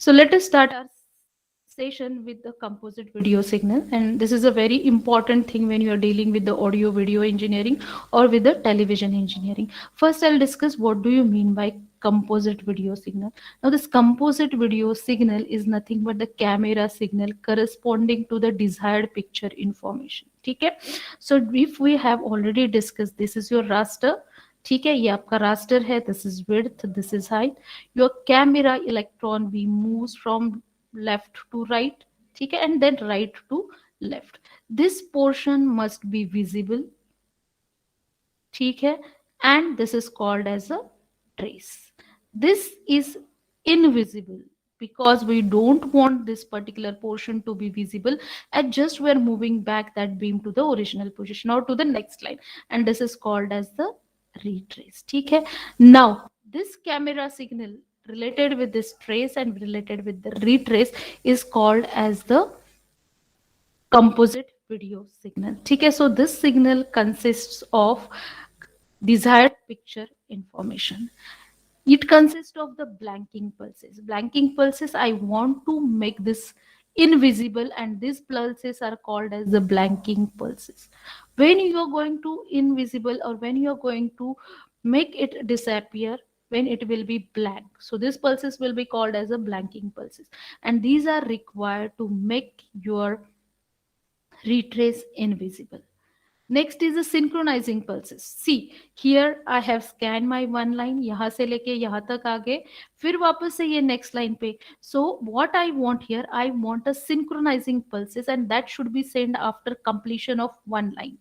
So let us start our session with the composite video signal, and this is a very important thing when you are dealing with the audio video engineering or with the television engineering. First I'll discuss what do you mean by composite video signal. Now this composite video signal is nothing but the camera signal corresponding to the desired picture information. ठीक है, so if we have already discussed, this is your raster. ठीक है, ये आपका raster है, this is width, this is height. Your camera electron beam moves from left to right, ठीक है, and then right to left. This portion must be visible, ठीक है, and this is called as a trace. This is invisible because we don't want this particular portion to be visible, and just we are moving back that beam to the original position or to the next line, and this is called as the retrace. ठीक है, now this camera signal related with this trace and related with the retrace is called as the composite video signal. ठीक है, so this signal consists of desired picture information. It consists of the blanking pulses. Blanking pulses, I want to make this invisible, and these pulses are called as the blanking pulses. When you are going to invisible or when you are going to make it disappear, when it will be blank, so these pulses will be called as a blanking pulses, and these are required to make your retrace invisible. Next is the synchronizing pulses. See, here I have scanned my one line, यहाँ से लेके यहाँ तक आ गए, फिर वापस से ये next line पे. So what I want here, I want a synchronizing pulses, and that should be sent after completion of one line.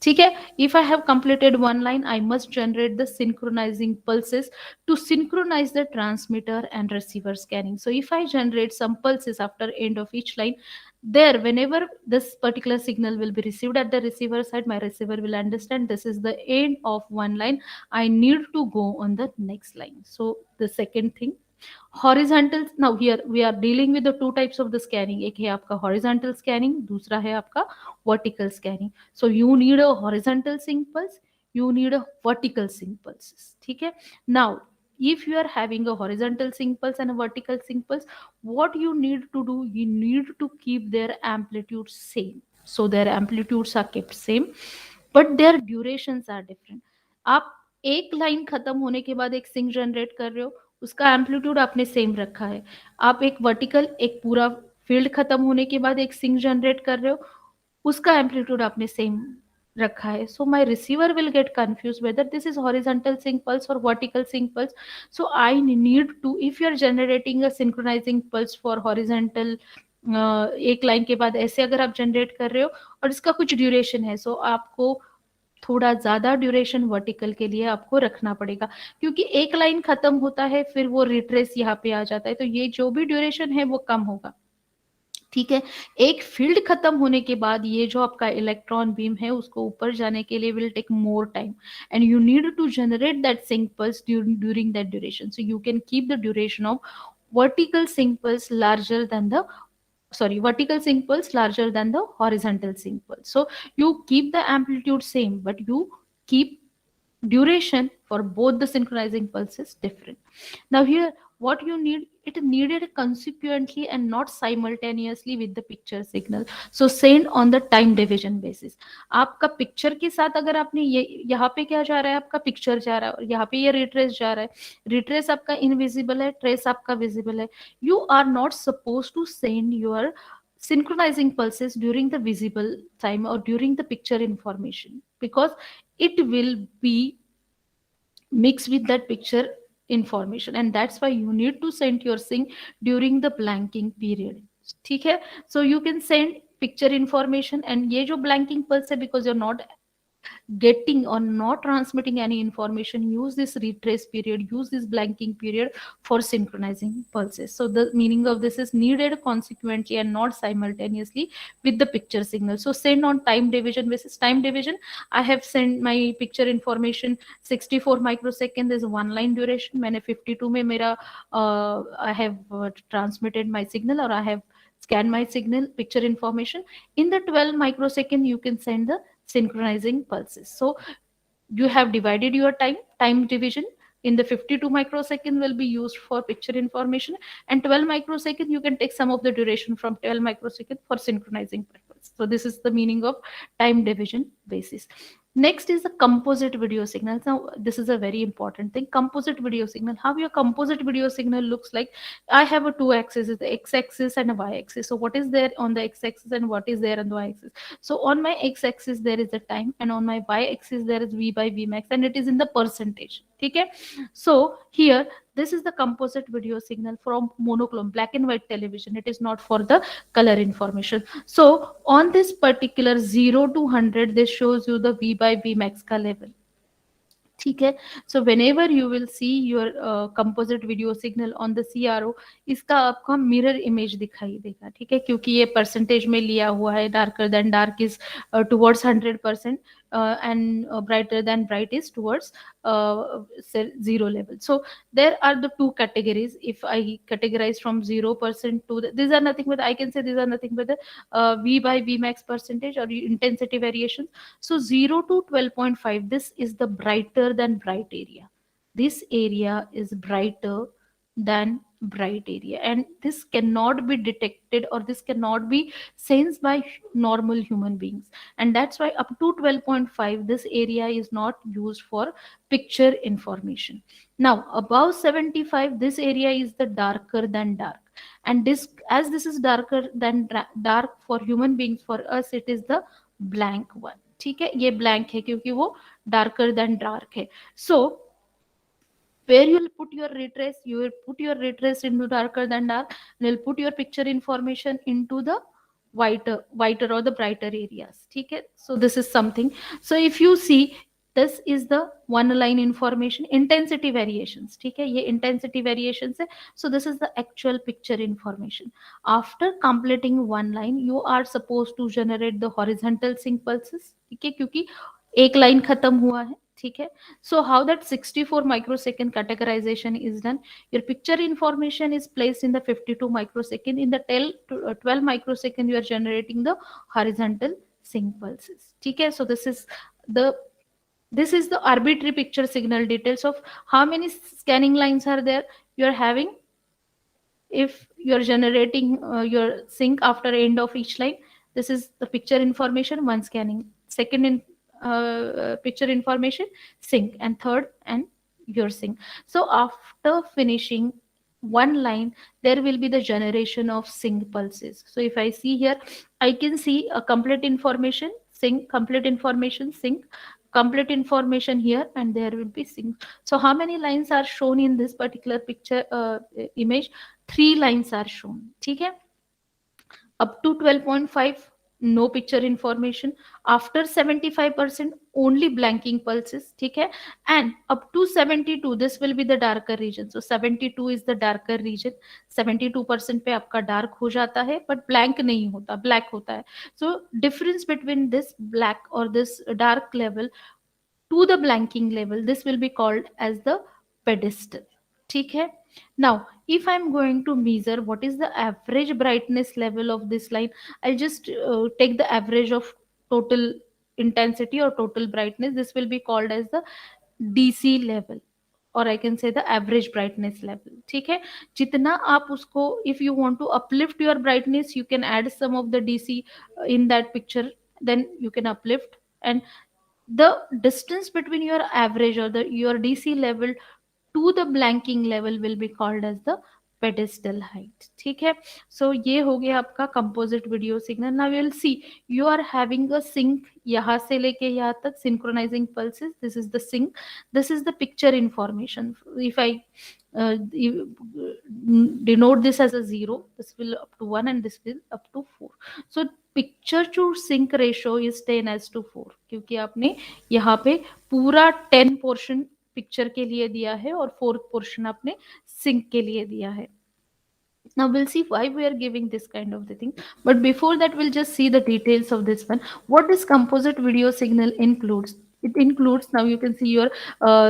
ठीक है, if I have completed one line, I must generate the synchronizing pulses to synchronize the transmitter and receiver scanning. So if I generate some pulses after end of each line, there whenever this particular signal will be received at the receiver side, my receiver will understand this is the end of one line, I need to go on the next line. So the second thing, horizontal. Now here we are dealing with the two types of the scanning. एक है आपका horizontal scanning, दूसरा है आपका vertical scanning. So you need a horizontal sync pulse, you need a vertical sync pulses. ठीक है, now if you are having a horizontal sync pulse and a vertical sync pulse, what you need to do, you need to keep their amplitude same. So their amplitudes are kept same, but their durations are different. आप एक line खत्म होने के बाद एक sink generate कर रहे हो, उसका एम्पलीट्यूड आपने सेम रखा है. आप एक वर्टिकल, एक पूरा फील्ड खत्म होने के बाद एक सिंक जनरेट कर रहे हो, उसका एम्पलीट्यूड आपने सेम रखा है. So my receiver will get confused whether this is horizontal sync pulse or vertical sync pulse. So I need to, if you are generating a synchronizing pulse for horizontal, एक line के बाद ऐसे अगर आप generate कर रहे हो और इसका कुछ ड्यूरेशन है, सो आपको थोड़ा ज्यादा ड्यूरेशन वर्टिकल के लिए आपको रखना पड़ेगा, क्योंकि एक लाइन खत्म होता है फिर वो रिट्रेस यहाँ पे आ जाता है, तो ये जो भी ड्यूरेशन है वो कम होगा. ठीक है, एक फील्ड खत्म होने के बाद ये जो आपका इलेक्ट्रॉन बीम है उसको ऊपर जाने के लिए will take more time, and you need to generate that sync pulse during that duration. So you can keep the duration of vertical sync pulse larger than the, sorry, vertical sync pulse larger than the horizontal sync pulse. So you keep the amplitude same, but you keep duration for both the synchronizing pulses different. Now here what you need, it needed consequently and not simultaneously with the picture signal. So send on the time division basis. आपका picture के साथ अगर आपने ये यहाँ पे क्या जा रहा है, आपका पिक्चर जा रहा है और यहाँ पे ये रिट्रेस जा रहा है, रिट्रेस आपका इनविजिबल है, ट्रेस आपका विजिबल है. You are not supposed to send your synchronizing pulses during the visible time or during the picture information, because it will be mixed with that picture information, and that's why you need to send your sync during the blanking period. ठीक है, so you can send picture information, and ये जो blanking pulse है, because you're not getting or not transmitting any information, use this retrace period, use this blanking period for synchronizing pulses. So the meaning of this is needed consequently and not simultaneously with the picture signal. So send on time division basis. Time division, I have sent my picture information 64 microsecond is one line duration. मैंने 52 में मेरा I have transmitted my signal, or I have scanned my signal picture information. In the 12 microsecond you can send the synchronizing pulses. So you have divided your time division in the 52 microsecond will be used for picture information, and 12 microsecond you can take some of the duration from 12 microsecond for synchronizing purpose. So this is the meaning of time division basis. Next is the composite video signal. Now this is a very important thing. Composite video signal, how your composite video signal looks like. I have a two axis, the x-axis and a y-axis. So what is there on the x-axis and what is there on the y-axis? So on my x-axis there is the time, and on my y-axis there is v by v max, and it is in the percentage. Okay. So here this is the composite video signal from monochrome black and white television. It is not for the color information. So on this particular 0 to 100, this shows you the v by v max का level. ठीक है. So whenever you will see your composite video signal on the CRO, इसका आपको mirror image दिखाई देगा. ठीक है, क्योंकि ये percentage में लिया हुआ है. darker than dark is towards 100%, and brighter than bright is towards zero level. So there are the two categories. If I categorize from 0% to these are nothing but, I can say these are nothing but the v by v max percentage or intensity variations. So 0 to 12.5, this is the brighter than bright area. This area is brighter than bright area, and this cannot be detected or this cannot be sensed by normal human beings. And that's why up to 12.5, this area is not used for picture information. Now above 75, this area is the darker than dark, and this, as this is darker than dark for human beings, for us it is the blank one. ठीक है, ये blank है क्योंकि वो darker than dark है. So where you will put your retrace, you will put your retrace into darker than dark, and you'll put your picture information into the whiter or the brighter areas. Okay, so this is something. So if you see, this is the one line information, intensity variations. Okay, ये intensity variations है. So this is the actual picture information. After completing one line, you are supposed to generate the horizontal sync pulses. ठीक है, क्योंकि एक line खत्म हुआ है. ठीक है. So how that 64 microsecond categorization is done? Your picture information is placed in the 52 microsecond. In the 12 microsecond, you are generating the horizontal sync pulses. Okay, so this is the arbitrary picture signal details of how many scanning lines are there you are having. If you are generating your sync after end of each line, this is the picture information, one scanning, second in picture information, sync, and third and your sync. So after finishing one line, there will be the generation of sync pulses. So if I see here, I can see a complete information sync, complete information sync, complete information here, and there will be sync. So how many lines are shown in this particular picture image? 3 lines are shown. ठीक है. Up to 12.5, no picture information. After 75%, only blanking pulses. ठीक है. And up to 72, this will be the darker region. So 72 is the darker region. 72% पे आपका dark हो जाता है, but blank नहीं होता, black होता है. So difference between this black or this dark level to the blanking level, this will be called as the pedestal. ठीक है. Now if I'm going to measure what is the average brightness level of this line, I'll just take the average of total intensity or total brightness. This will be called as the DC level, or I can say the average brightness level. ठीक है. जितना आप उसको, if you want to uplift your brightness, you can add some of the DC in that picture, then you can uplift. And the distance between your average or your DC level to the blanking level will be called as the pedestal height. ठीक है. So ये हो गया आपका composite video signal. Now you will see you are having a sync यहाँ से लेके यहाँ तक synchronizing pulses. This is the sync. This is the picture information. If I denote this as a 0, this will up to 1 and this will up to 4. So picture to sync ratio is 10:4, क्योंकि आपने यहाँ पे पूरा 10 portion picture के लिए दिया है और 4th portion आपने sync के लिए दिया है. Now we'll see why we are giving this kind of the thing, but before that we'll just see the details of this one. What this composite video signal includes? It includes, now you can see your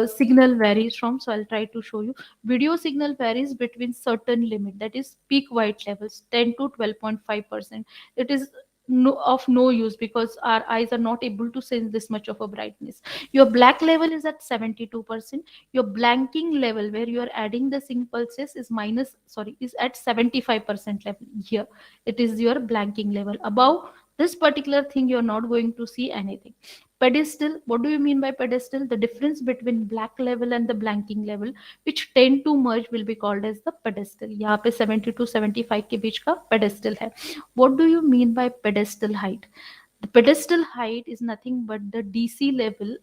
signal varies from, so I'll try to show you. Video signal varies between certain limit, that is peak white levels 10 to 12.5%. It is no use because our eyes are not able to sense this much of a brightness. Your black level is at 72%. Your blanking level where you are adding the sync pulses is is at 75% level. Here it is your blanking level. Above this particular thing you're not going to see anything. Pedestal, what do you mean by pedestal? The difference between black level and the blanking level which tend to merge will be called as the pedestal. यहाँ पे 70 to 75 के बीच का pedestal है. What do you mean by pedestal height? The pedestal height is nothing but the DC level,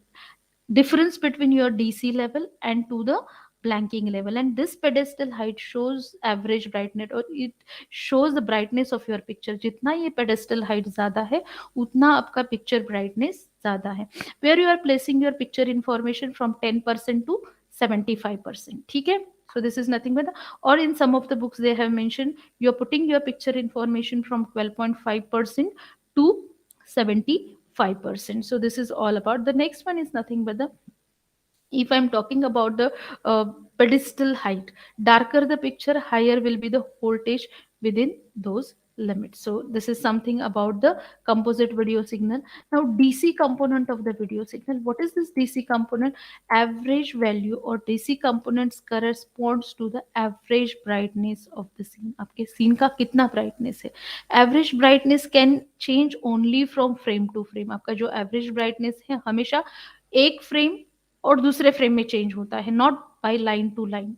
difference between your DC level and to the blanking level, and this pedestal height shows average brightness or it shows the brightness of your picture. जितना ये pedestal height ज़्यादा है उतना आपका picture brightness ज़्यादा है. Where you are placing your picture information from 10% to 75%. ठीक है. So this is nothing but or in some of the books they have mentioned you are putting your picture information from 12.5% to 75%. So this is all about. The next one is nothing but the, if I'm talking about the pedestal height, darker the picture, higher will be the voltage within those limits. So this is something about the composite video signal. Now DC component of the video signal, what is this DC component? Average value or DC components corresponds to the average brightness of the scene. आपके scene का कितना brightness है? Average brightness can change only from frame to frame. आपका जो average brightness है हमेशा एक frame और दूसरे फ्रेम में चेंज होता है, not by line to line.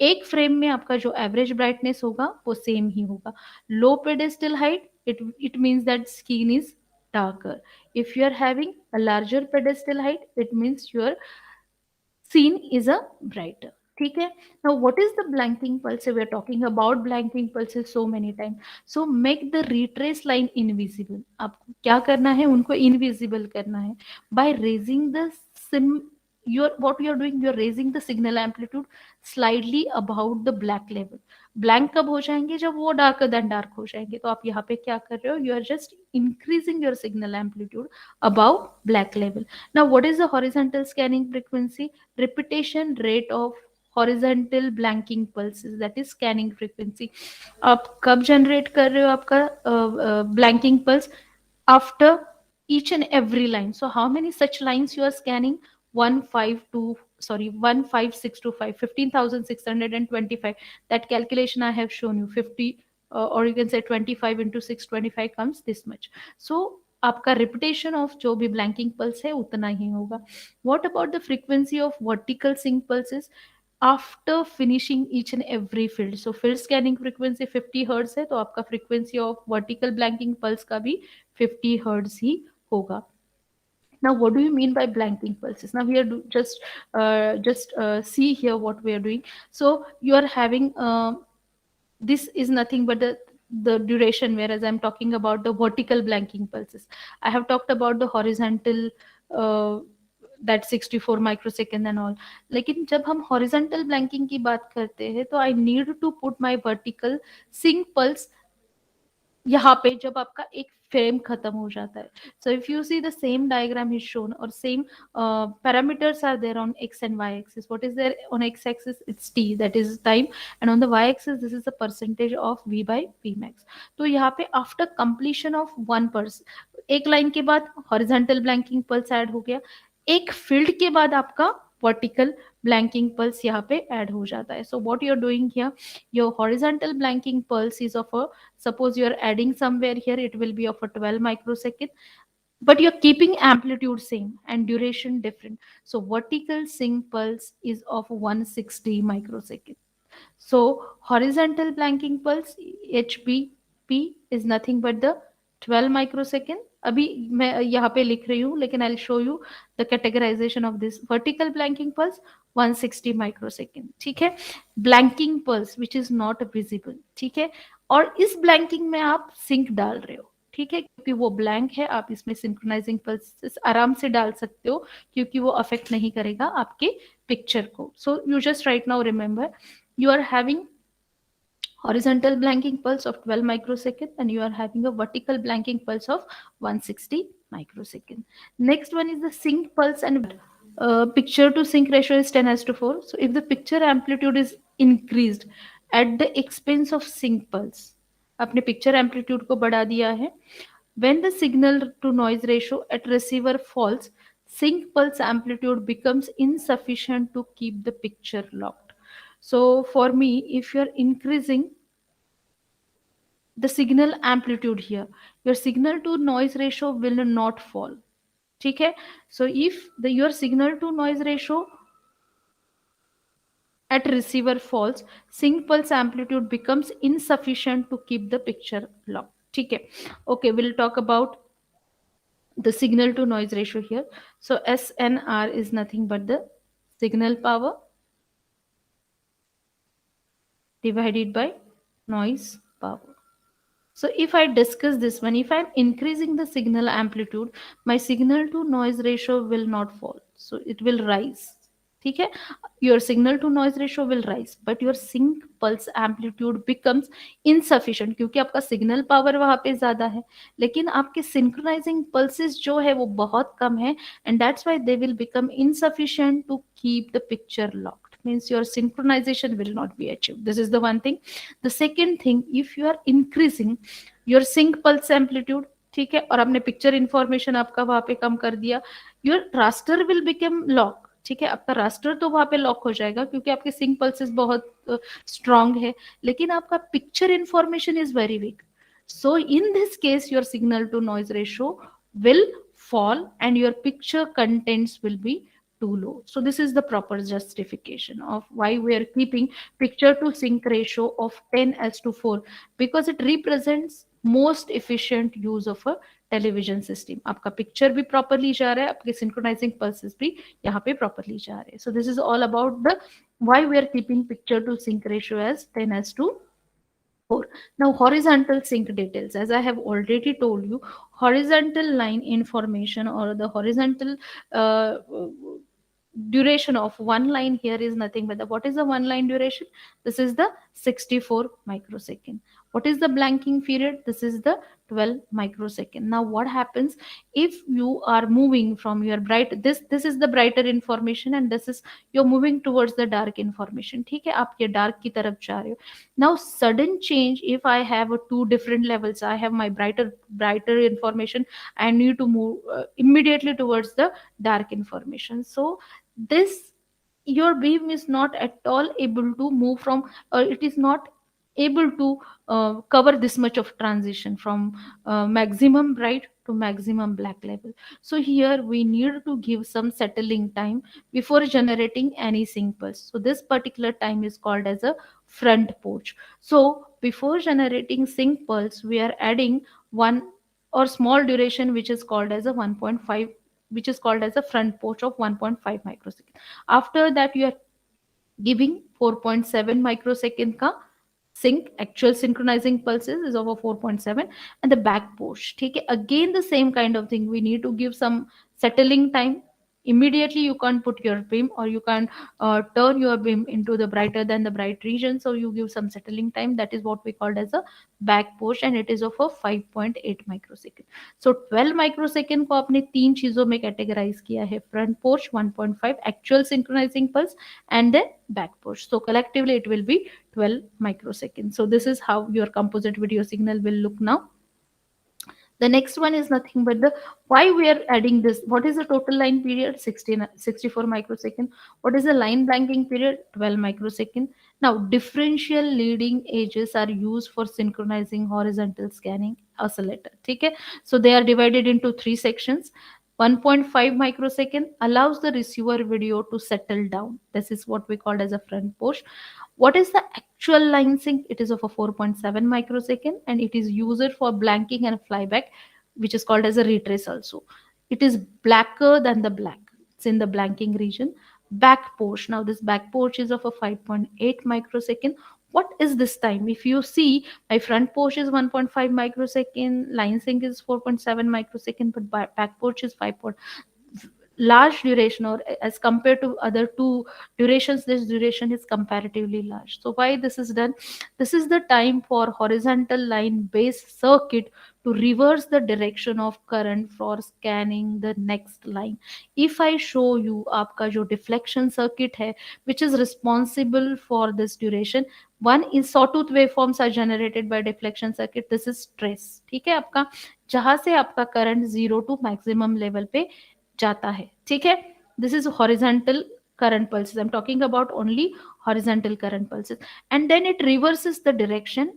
एक फ्रेम में आपका जो एवरेज ब्राइटनेस होगा वो सेम ही होगा. Low pedestal height, it means that skin is darker. If you are having a larger pedestal height it means your scene is a brighter. ठीक है. Now what is the blanking pulse? We are talking about blanking pulses so many times. So make the retrace line invisible. आपको क्या करना है? उनको invisible करना है by raising the sim. What you are doing, you are raising the signal amplitude slightly above the black level. Blank कब हो जाएंगे? जब वो darker than dark हो जाएंगे. तो आप यहाँ पे क्या कर रहे हो? You are just increasing your signal amplitude above black level. Now what is the horizontal scanning frequency? Repetition rate of horizontal blanking pulses, that is scanning frequency. आप कब जनरेट कर रहे हो आपका blanking pulse? After each and every line. So how many such lines you are scanning? 15625, 15,625. That calculation I have shown you. 50 or you can say 25 into 625 comes this much. So आपका repetition of जो भी blanking pulse है उतना ही होगा. What about the frequency of vertical sync pulses after finishing each and every field? So field scanning frequency 50 hertz है तो आपका frequency of vertical blanking pulse का भी 50 हर्ट्ज ही होगा. Now what do you mean by blanking pulses? Now we are just see here what we are doing. So you are having this is nothing but the duration, whereas I'm talking about the vertical blanking pulses. I have talked about the horizontal uh, that 64 microsecond and all. लेकिन जब हम horizontal blanking की बात करते हैं तो I need to put my vertical sync pulse यहाँ पे जब आपका एक फ्रेम खत्म हो जाता है. So if you see the same diagram is shown or same parameters are there on x and y axis. What is there on x axis? It's t, that is time, and on the y axis this is the percentage of v by v max. तो यहाँ पे after completion of one pulse, एक line के बाद horizontal blanking pulse add हो गया, एक field के बाद आपका vertical blanking pulse यहाँ पे ऐड हो जाता है. So what you're doing here, your horizontal blanking pulse is of a, suppose you are adding somewhere here, it will be of a 12 microsecond, but you're keeping amplitude same and duration different. So vertical sync pulse is of 160 microsecond. So horizontal blanking pulse HBP is nothing but the 12 microsecond. अभी मैं यहाँ पे लिख रही हूँ लेकिन I'll show you the categorization of this. Vertical blanking pulse 160 microsecond. ठीक है. Blanking pulse which is not visible. ठीक है. और इस ब्लैंकिंग में आप सिंक डाल रहे हो. ठीक है, क्योंकि वो ब्लैंक है आप इसमें सिंक्रोनाइजिंग पल्सेस आराम से डाल सकते हो क्योंकि वो अफेक्ट नहीं करेगा आपके पिक्चर को. So you just right now remember you are having horizontal blanking pulse of 12 microsecond and you are having a vertical blanking pulse of 160 microsecond. Next one is the sync pulse and picture to sync ratio is 10:4. So if the picture amplitude is increased at the expense of sync pulse, आपने picture amplitude को बढ़ा दिया है, When the signal to noise ratio at receiver falls, sync pulse amplitude becomes insufficient to keep the picture locked. So for me, if you're increasing the signal amplitude here, your signal to noise ratio will not fall. ठीक है? So if your signal to noise ratio at receiver falls, sync pulse amplitude becomes insufficient to keep the picture locked. ठीक है? Okay, we'll talk about the signal to noise ratio here. So SNR is nothing but the signal power divided by noise power. So if I discuss this one, if I'm increasing the signal amplitude, my signal to noise ratio will not fall. So it will rise. ठीक है, your signal to noise ratio will rise, but your sync pulse amplitude becomes insufficient क्योंकि आपका signal power वहां पे ज्यादा है, लेकिन आपके synchronizing pulses जो है वो बहुत कम है, and that's why they will become insufficient to keep the picture locked. Means your synchronization will not be achieved. This is the one thing. The second thing, if you are increasing your sync pulse amplitude, ठीक है, और आपने picture information आपका वहां पे कम कर दिया, your raster will become lock. ठीक है, आपका रास्टर तो वहां पे लॉक हो जाएगा क्योंकि आपके सिंक पल्सेस बहुत स्ट्रांग है, लेकिन आपका picture information is very weak. So in this case your signal to noise ratio will fall and your picture contents will be too low. So this is the proper justification of why we are keeping picture to sync ratio of 10 as to 4, because it represents most efficient use of a television system. आपका picture भी properly जा रहा है, आपके synchronising pulses भी यहाँ पे properly जा रहे हैं. So this is all about the why we are keeping picture to sync ratio as 10 as to 4. Now horizontal sync details, as I have already told you, horizontal line information or the horizontal uh, duration of one line here is nothing but the, what is the one line duration? This is the 64 microsecond. What is the blanking period? This is the 12 microsecond. Now what happens if you are moving from your bright, this is the brighter information and this is you're moving towards the dark information. ठीक है, आप ये dark की तरफ जा रहे हो. Now sudden change, if I have a two different levels, I have my brighter information, I need to move immediately towards the dark information. So this, your beam is not at all able to move from, or it is not able to cover this much of transition from maximum bright to maximum black level. So here we need to give some settling time before generating any sync pulse. So this particular time is called as a front porch. So before generating sync pulse, we are adding one or small duration which is called as a 1.5, which is called as a front porch of 1.5 microsecond. After that you are giving 4.7 microsecond ka sync, actual synchronizing pulses is over 4.7, and the back push. Okay, again the same kind of thing, we need to give some settling time. Immediately you can't put your beam or you can't turn your beam into the brighter than the bright region, so you give some settling time. That is what we called as a back push, and it is of a 5.8 microsecond. So 12 microsecond को आपने तीन चीजों में categorise किया है, front push 1.5, actual synchronizing pulse, and then back push. So collectively it will be 12 microseconds. So this is how your composite video signal will look now. The next one is nothing but the why we are adding this. What is the total line period? 64 microsecond. What is the line blanking period? 12 microsecond. Now differential leading edges are used for synchronizing horizontal scanning oscillator. Okay, so they are divided into three sections. 1.5 microsecond allows the receiver video to settle down. This is what we called as a front push. What is the actual line sync? It is of a 4.7 microsecond and it is used for blanking and flyback, which is called as a retrace also. It is blacker than the black. It's in the blanking region. Back push. Now this back push is of a 5.8 microsecond. What is this time? If you see, my front push is 1.5 microsecond, line sync is 4.7 microsecond, but back push is 5. large duration, or as compared to other two durations, this duration is comparatively large. So why this is done? This is the time for horizontal line based circuit to reverse the direction of current for scanning the next line. If I show you आपका जो deflection circuit है, which is responsible for this duration, one is sawtooth waveforms are generated by deflection circuit. This is trace, ठीक है आपका, जहां से आपका current zero to maximum level पे जाता है, ठीक है. This is horizontal current pulses. I'm talking about only horizontal current pulses, and then it reverses the direction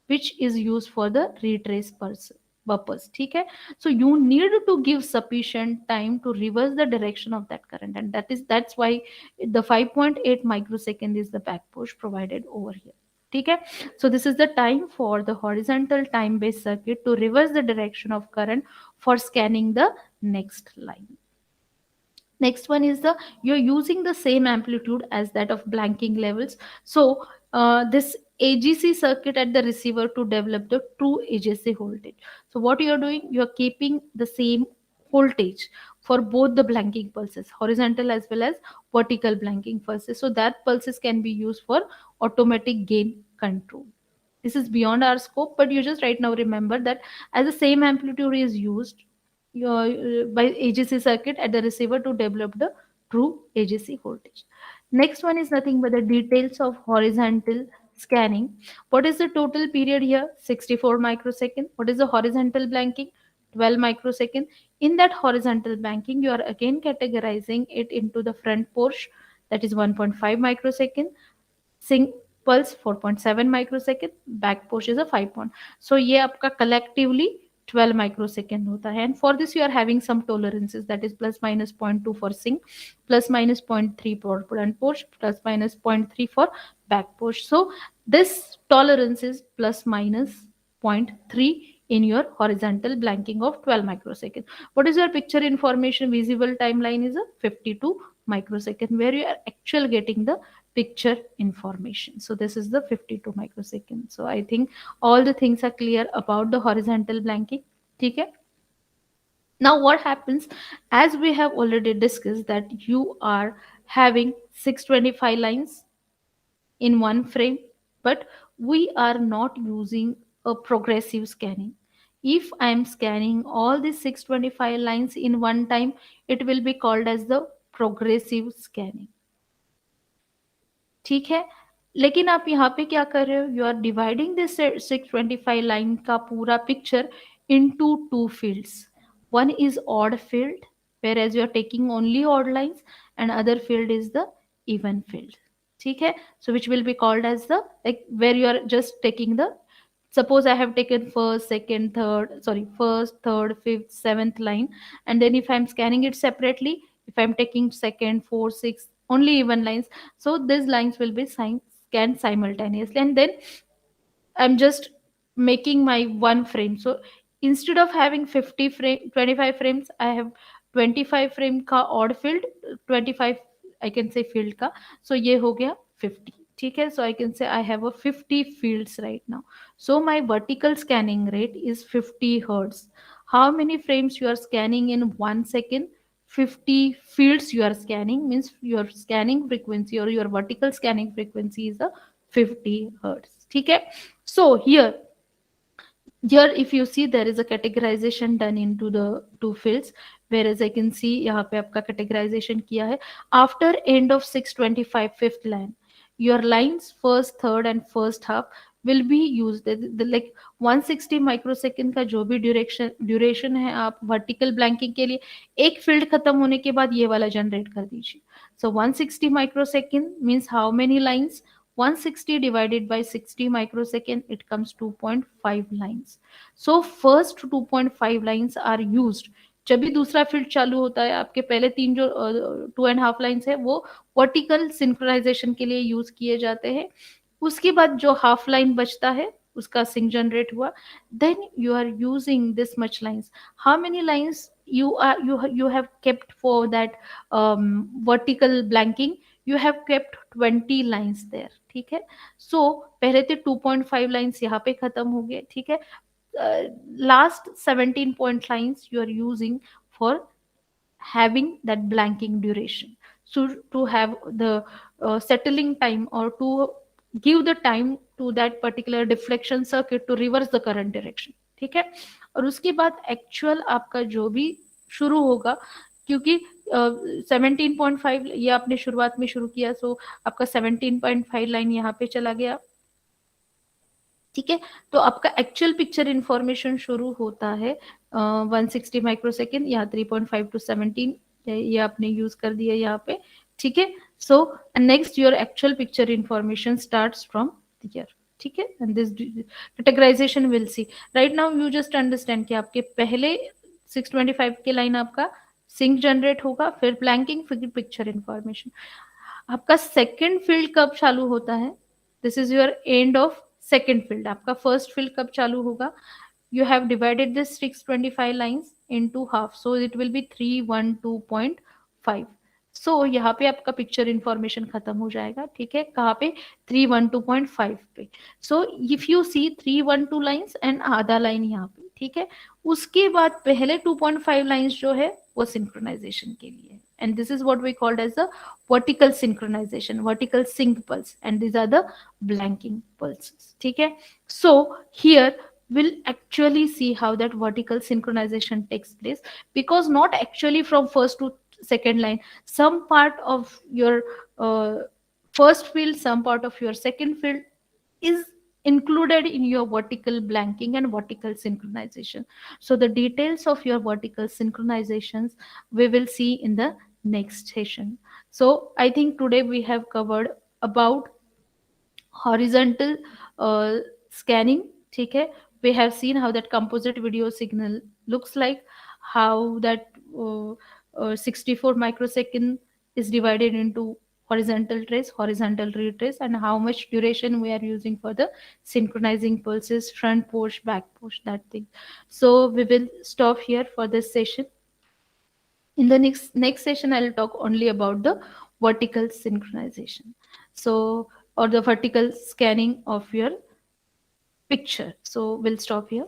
which is used for the retrace purpose, ठीक है. So you need to give sufficient time to reverse the direction of that current, and that's why the 5.8 microsecond is the back push provided over here, ठीक है. So this is the time for the horizontal time based circuit to reverse the direction of current for scanning the next line. Next one is the, you're using the same amplitude as that of blanking levels. So this AGC circuit at the receiver to develop the true AGC voltage. So what you're doing, you're keeping the same voltage for both the blanking pulses, horizontal as well as vertical blanking pulses, so that pulses can be used for automatic gain control. This is beyond our scope, but you just right now remember that as the same amplitude is used your, by AGC circuit at the receiver to develop the true AGC voltage. Next one is nothing but the details of horizontal scanning. What is the total period here? 64 microsecond. What is the horizontal blanking? 12 microsecond. In that horizontal blanking, you are again categorizing it into the front portion, that is 1.5 microsecond, sync pulse 4.7 microsecond, back post is a 5 point. So ये आपका collectively 12 microsecond होता है. And for this you are having some tolerances, that is plus minus 0.2 for sync, plus minus 0.3 for front post, plus minus 0.3 for back post. So this tolerance is plus minus 0.3 in your horizontal blanking of 12 microsecond. What is your picture information? Visible timeline is a 52 microsecond, where you are actually getting the picture information. So this is the 52 microsecond. So I think all the things are clear about the horizontal blanking. Okay. Now what happens, as we have already discussed, that you are having 625 lines in one frame, but we are not using a progressive scanning. If I am scanning all these 625 lines in one time, it will be called as the progressive scanning. ठीक है. लेकिन आप यहाँ पे क्या कर रहे हो, you are dividing this 625 line का पूरा picture into two fields. One is odd field, where as you are taking only odd lines, and other field is the even field. ठीक है. So which will be called as the, like where you are just taking the, suppose I have taken first, second, third, sorry, first, third, fifth, seventh line, and then if I'm scanning it separately, if I'm taking second, fourth, sixth, only even lines, so these lines will be scanned simultaneously, and then I'm just making my one frame. So instead of having 50 frame, 25 frames, I have 25 frame का odd field, 25 I can say field का. So ये हो गया 50. ठीक है. So I can say I have a 50 fields right now. So my vertical scanning rate is 50 hertz. How many frames you are scanning in 1 second? 50 fields you are scanning, means your scanning frequency or your vertical scanning frequency is a 50 hertz. ठीक है. So here if you see, there is a categorization done into the two fields, whereas I can see यहाँ पे आपका categorization किया है. After end of 625 fifth line, your lines first, third and first half will be used. Like 160 microsecond का जो भी duration है, आप vertical blanking के लिए एक field खत्म होने के बाद ये वाला generate कर दीजिए. So 160 microsecond means how many lines? 160 divided by 60 microsecond, it comes 2.5 lines. So first 2.5 lines are used. जब भी दूसरा फील्ड चालू होता है, आपके पहले तीन जो 2.5 लाइन्स है वो वर्टिकल सिंक्रोनाइजेशन के लिए यूज किए जाते हैं. उसके बाद जो हाफ लाइन बचता है उसका सिंक जनरेट हुआ, then you are using this much lines. How many lines you have kept for that vertical blanking? You have kept 20 lines there. ठीक है. सो पहले थे 2.5 लाइन्स, यहाँ पे खत्म हो गए. ठीक है. Last 17 point lines you are using for having that blanking duration. So to have the settling time, or to give the time to that particular deflection circuit to reverse the current direction. ठीक है, और उसके बाद actual आपका जो भी शुरू होगा, क्योंकि 17.5 ये आपने शुरुआत में शुरू किया, सो आपका 17.5 लाइन यहाँ पे चला गया। ठीक है, तो आपका एक्चुअल पिक्चर इंफॉर्मेशन शुरू होता है 160 माइक्रोसेकेंड या 3.5 टू 17, ये आपने यूज कर दिया यहाँ पे। ठीक है, so next your actual picture information starts from here. ठीक है, and this categorisation will see. Right now you just understand कि आपके पहले 625 के लाइन आपका सिंक जनरेट होगा, फिर ब्लैंकिंग, फिर पिक्चर इंफॉर्मेशन। आपका सेकंड फील्ड कब चालू होता है? This is your end of second field. आपका फर्स्ट फील्ड कब चालू होगा? You have divided this 625 lines into half, so it will be 312.5. सो यहाँ पे आपका पिक्चर इंफॉर्मेशन खत्म हो जाएगा। ठीक है, कहाँ पे? 312.5 पे। So if you see 312 lines and आधा लाइन यहाँ पे। ठीक है, उसके बाद पहले 2.5 लाइन्स जो है वो सिंक्रोनाइजेशन के लिए है, and this is what we called as the vertical synchronization, vertical sync pulse, and these are the blanking pulses. ठीक है, so here we'll actually see how that vertical synchronization takes place, because not actually from first to second line, some part of your first field, some part of your second field is included in your vertical blanking and vertical synchronization. So the details of your vertical synchronizations we will see in the next session. So I think today we have covered about horizontal scanning. ठीक है, we have seen how that composite video signal looks like, how that 64 microsecond is divided into horizontal trace, horizontal retrace, and how much duration we are using for the synchronizing pulses, front push, back push, that thing. So we will stop here for this session. In the next session I'll talk only about the vertical synchronization, so, or the vertical scanning of your picture. So we'll stop here.